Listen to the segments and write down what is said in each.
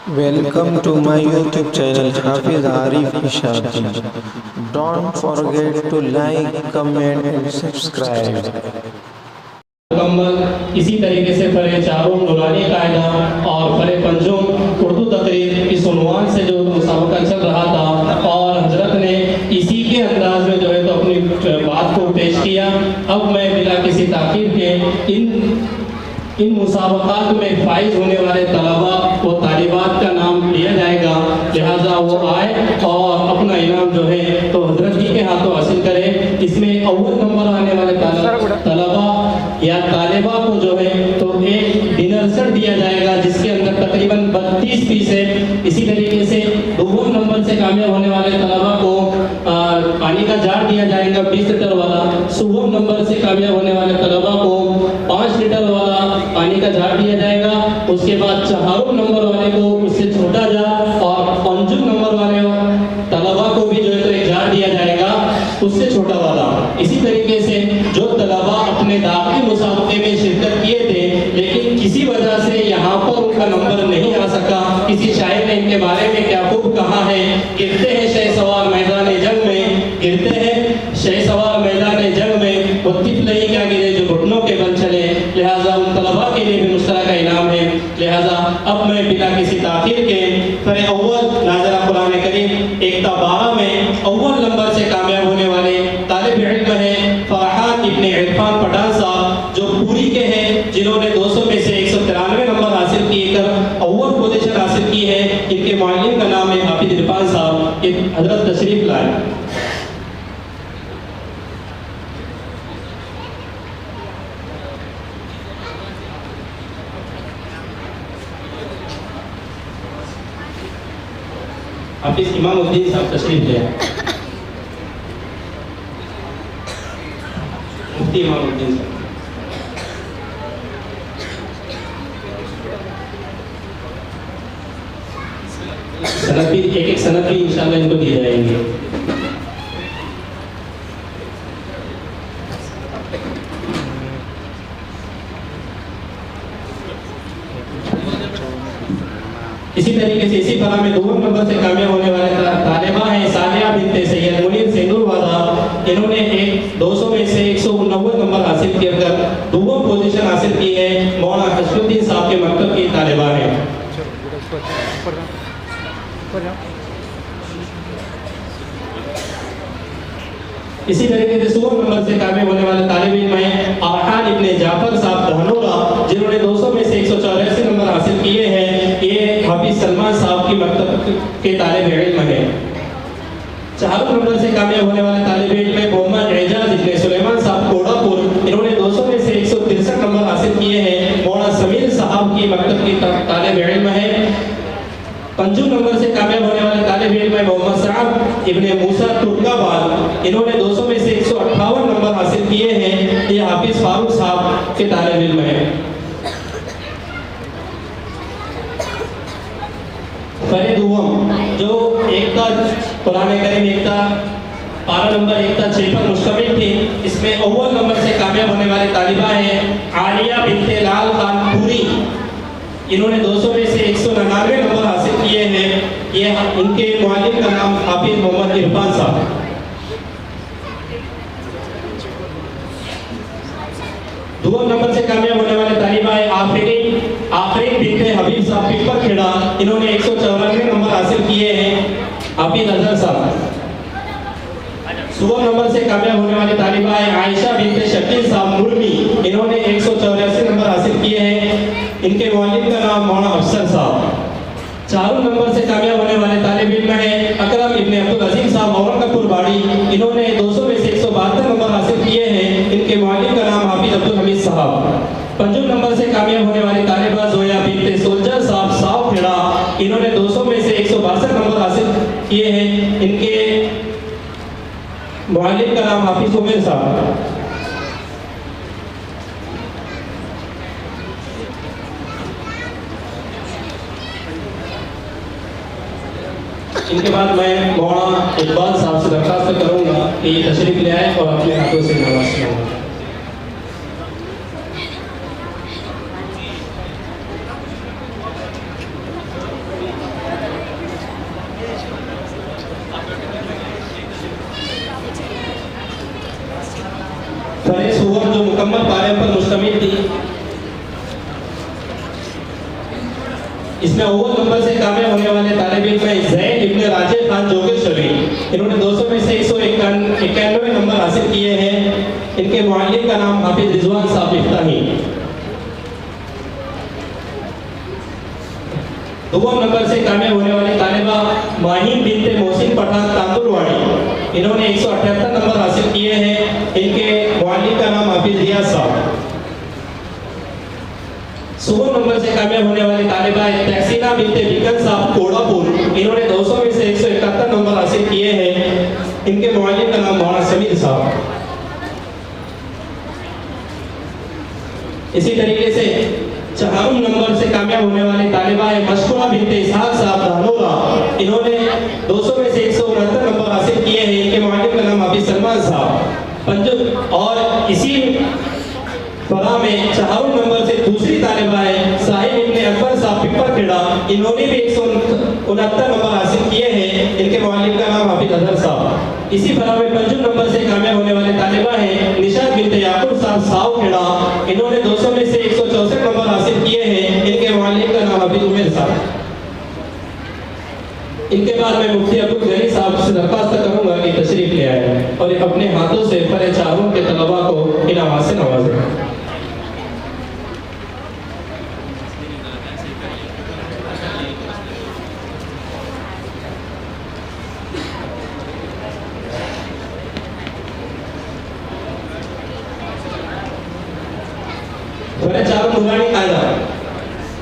Welcome to my YouTube channel Hafiz Arif Ishaqi. Don't forget to like, comment and subscribe. मुकम्मल इसी तरीके से फरे चारों नूरानी कायदा और फरे पंजुम उर्दू तकरीर इस उन्वान से जो मुसाबका चल रहा था और हजरत ने इसी के अंदाज में जो है तो अपनी बात को पेश किया। अब मैं बिला किसी ताकीर के इन मुसाबकात में फाइज होने वाले तलबा व तालिबात का नाम लिया जाएगा, लिहाजा वो आए और अपना इनाम जो है तो हजरत ही के हाथों हासिल करे। इसमें अव्वल नंबर आने वाले तलबा या तालिबा को जो है तो एक डिनर सेट दिया जाएगा जिसके अंदर तकरीबन 32 पीस है। इसी तरीके से दोनों नंबर से कामयाब होने वाले तलबा को पानी का जार दिया जाएगा 20 लीटर वाला। सुबह नंबर से कामयाब होने वाले तलबा को 5 लीटर वाला पानी का जार दिया जाएगा। उसके बाद चारों नंबर वाले को उससे छोटा जार और पंजुम नंबर वाले तलबा को भी जो है तो एक जार दिया जाएगा उससे छोटा वाला। इसी तरीके से जो तलबा अपने दाखिली मुसाबके में शिरकत किए थे लेकिन किसी वजह से यहाँ पर उनका नंबर नहीं आ सका, किसी शायर ने इनके बारे में क्या खूब कहा है, गिरते हैं शह सवार मैदान जंग में, गिरते हैं शह सवार मैदान जंग में, वो तिफलई क्या गिरे जो घुटनों के बल चले। लिहाजा उन तलबा के लिए भी मुश्तरका इनाम है। लिहाजा अब मैं बिना किसी ताखिर के फरे अव्वल नाज़रा कुरान करीम एकता 12 में अव्वल नंबर से कामयाब होने वाले तालिब इल्म है फरहान इब्ने इरफान पठान साहब, जो पूरी के हैं, जिन्होंने 200 में से 193 नंबर हासिल किए कर अव्वल पोजीशन हासिल की है। इनके मुअल्लिम का नाम है हाफिज इरफान साहब। हजरत तशरीफ लाए। हाफिज इमामुद्दीन साहब तशरीफ ले आए। मुफ्ती इमामुद्दीन साहब। सनद भी एक सनद भी इंशाल्लाह इनको दी जाएंगे। इसी तरीके से इसी तरह में दोनों नंबर से कामयाब होने वाले तालिबा हैं सानिया बिनते सैयद मुनीर सेंदुरवाला। इन्होंने एक 200 में से 189 नंबर हासिल कर दोनों पोजीशन हासिल की है। मौलाना हसनुद्दीन साहब के मकतब की तालिबा है। इसी तरीके से 100 नंबर से कामयाब होने वाले तालिब इल्म हैं अरहान इब्ने जाफर साहब धनोरा, जिन्होंने 200 में से 184 नंबर हासिल किए हैं। ये हाफिज सलमान साहब की मकतब के तालिब इल्म हैं। 4 नंबर से कामयाब होने वाले तालिब इल्म में मोहम्मद एजाज इब्ने सुलेमान साहब कोड़ापुर, इन्होंने 200 में से 163 नंबर हासिल किए हैं। मौलाना समीर साहब की मकतब की तालिब इल्म है। 5 नंबर से कामयाब होने वाले तालिब इल्म है मोहम्मद साहब इब्ने मूसा तुर्काबाद, इन्होंने 200 में से 158 नंबर हासिल किए हैं। ये हाफिज फारूक साहब के तालिब इल्म है। फरे दुवम जो एकता कुरान करीम एकता पारा नंबर एकता 6 पर मुश्तमिल थी, इसमें अव्वल नंबर से कामयाब होने वाले तालिबा हैं आलिया बिनते लाल खान पूरी, इन्होंने 200 में से 199 नंबर हासिल किए हैं। ये उनके मुअल्लिम का नाम हाफिज मोहम्मद इरफान साहब। दो नंबर से कामयाब होने वाले तालिबा है आफरीन बिनते हबीब साहब पिपर खेड़ा, इन्होंने 194 नंबर हासिल किए हैं। हाफिज अजहर साहब। 100 नंबर से कामयाब होने वाली तालिबा है आयशा बिनते शकील साहब मुर्मी, इन्होंने 184 नंबर हासिल किए हैं। इनके मुअल्लिम का नाम मौलाना अफसर साहब। 4 नंबर से कामयाब होने वाले तालिब इल्म है अकरम इब्ने अब्दुल अजीम साहब औरंगाबाद बाड़ी, इन्होंने 200 में से 172 नंबर हासिल किए हैं। इनके मुअल्लिम का नाम हाफिज अब्दुल हमीद साहब। 5 नंबर से कामयाब होने वाली तालिबा जोया बिनते सोल्जर साहब साफ खेड़ा, इन्होंने 200 में से 162 नंबर हासिल किए हैं। इनके मुअल्लिम का नाम हाफिज उमर साहब। इनके बाद मैं मौलाना इकबाल साहब से दरख्वास्त करूंगा कि ये तशरीफ ले आए और अपने हाथों से नवाज करें। इसमें अव्वल नंबर से कामयाब होने वाले तालिब इल्म में ज़ैद इब्न राजे खान जोगेश्वरी, इन्होंने 200 में से 191 नंबर हासिल किए हैं। इनके मुअल्लिम का नाम हाफिज रिजवान साहब इफ्ताही। दुआ नंबर से कामयाब होने वाली तालिबा माहिम बिनते मोहसिन पठान तांदुलवाड़ी, इन्होंने 178 नंबर हासिल किए हैं। इनके मुअल्लिम का नाम हाफिज रियाज साहब। 16 नंबर से कामयाब होने वाली तालिबा तहसीना बिनते बिकन साहब कोड़ापुर, इन्होंने 200 में से 171 नंबर हासिल किए हैं। इनके मुअल्लिम का नाम मौलाना समीर साहब। इसी तरीके से 4 नंबर से कामयाब होने वाली तालिबा है मशकुरा बिनते इसहाक साहब धानोरा, इन्होंने 200 में से 169 नंबर हासिल किए हैं। इनके मुअल्लिम का नाम हाफिज सलमान साहब। और इसी फरा में 4 नंबर से दूसरी तालिबा है साहिब इब्ने अकबर साहब पिपरखेड़ा, इन्होंने भी 169 नंबर हासिल किए हैं। इनके मुअल्लिम का नाम हाफिज अजहर साहब। इसी फरा में 5 नंबर से कामयाब होने वाले तालिबा है निशात बिनते याकूब साहब सावखेड़ा, इन्होंने 200 में से 164 नंबर हासिल किए हैं। इनके मुअल्लिम का नाम हाफिज उमर साहब। इनके बाद मैं मुफ्ती अब्दुल गनी साहब से दरख्वास्त करूंगा कि तशरीफ ले आए और अपने हाथों से फरे चारों के तलबा को इनाम से नवाजें।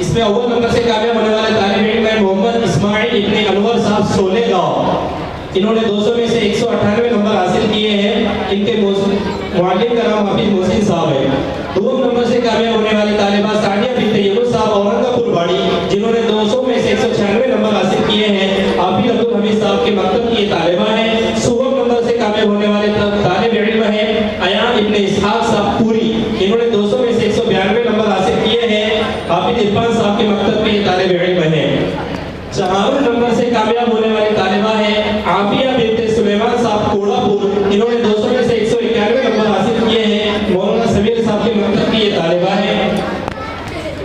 इसमें अव्वल नंबर से कामयाब होने वाले तालिब इल्म है मोहम्मद इस्माइल इब्ने अनवर साहब सोलेगांव, इन्होंने 200 में से 198 नंबर हासिल किए हैं। इनके मुअल्लिम का नाम हाफिज मोहसिन साहब है। 2 नंबर से कामयाब होने वाली तालिबा सानिया बिनते यूनुस साहब औरंगापुर बाड़ी, जिन्होंने 200 में से 196 नंबर हासिल किए हैं। हाफिज अब्दुल हमीद साहब के मकतब की ये तालिबा है। 16 नंबर से कामयाब होने वाले तालिब इल्म है अयान इब्ने इसहाक साहब पूरी, इन्होंने 200 में से 192 नंबर हासिल किए हैं। हाफिज इरफान साहब के मकतब में तालिब इल्म है। 4 नंबर से कामयाब होने वाली तालिबा है आफिया बिनते सुलेमान साहब कोड़ापुर, इन्होंने 200 में से 191 नंबर हासिल किए हैं। मौलाना समीर साहब के मकतब की ये तालिबा है।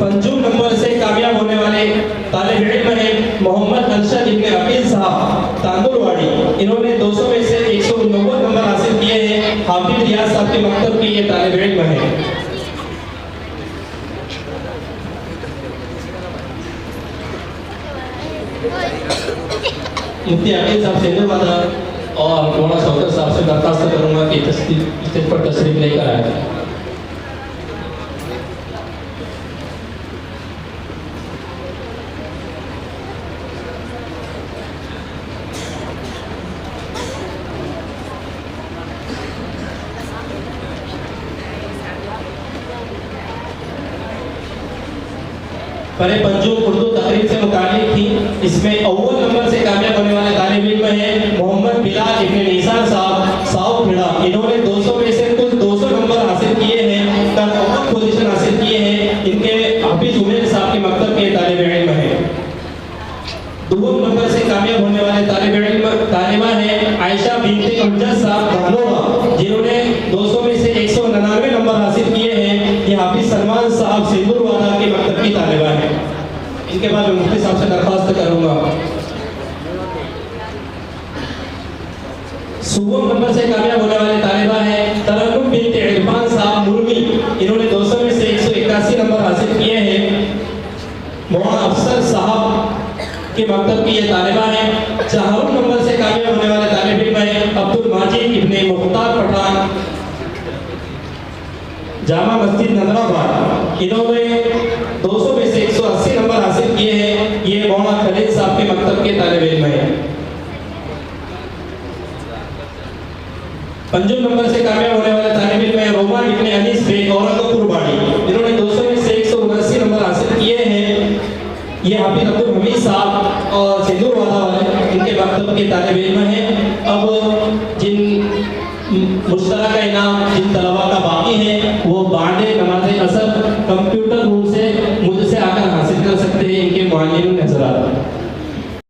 5 नंबर से कामयाब होने वाले तालिब इल्म है मोहम्मद अरशद इब्ने अकील साहब तांदुलवाड़ी, इन्होंने 200 में से 190 नंबर हासिल किए हैं। हाफिज रियाज साहब के मकतब की ये तालिब इल्म है। मुफ्ती अकील साहब से धन्यवाद और मौलाना शौकत साहब से दरख्वास्त करूंगा कि स्टेज पर तशरीफ लेकर आए। फरे पंजूम उर्दू तकरीर से मुतालिक थी। इसमें अव्वल नंबर से कामयाब होने वाले तालिब इल्म है मोहम्मद बिलाल इब्ने निसार साहब सावखेड़ा, इन्होंने 200 में से कुल 200 नंबर हासिल किए हैं। कल अव्वल पोजीशन हासिल किए हैं। इनके हाफिज उमर साहब के मकतब के तालिब इल्म है। 2 नंबर से कामयाब होने वाले तालिब इल्म तालिबा है आयशा बिनते अमजद साहब धानोरा, जिन्होंने 200 में से 199 नंबर हासिल किए हैं। ये हाफिज सलमान साहब सिंदूरवादा के मकतब की तालिबा है। इनके बाद मैं मुफ्ती साहब से दरख्वास्त करूंगा। 16 नंबर से कामयाब होने वाले तालिबा है तरन्नुम बिनते इरफान साहब मुर्मी, इन्होंने 200 में से 181 नंबर हासिल किए हैं। मौलाना अफसर साहब के मकतब की ये तालिबा है। 4 नंबर से कामयाब होने वाले तालिब इल्म है अब्दुल माजिद इब्ने मुख्तार पठान जामा मस्जिद नजराबाद, इन्होंने 200 में से 180 नंबर हासिल किए हैं। ये मौलाना खलील साहब के मकतब के तालिब इल्म है। 5 नंबर से कामयाब होने वाले तालिब इल्म है रोमान इब्ने अनीस बेग औरंगापुर बाड़ी, इन्होंने 200 में से 179 नंबर हासिल किए हैं। ये हाफिज अब्दुल हमीद साहब और सिंदूरवादा वाले इनके मकतब के तालिब इल्म हैं। अब जिन मुश्तरका इनाम जिन तलबा का बाकी है वो बांडे नमाज असर कंप्यूटर रूम से मुझसे आकर हासिल कर सकते हैं। इनके मुअल्लिम हज़रात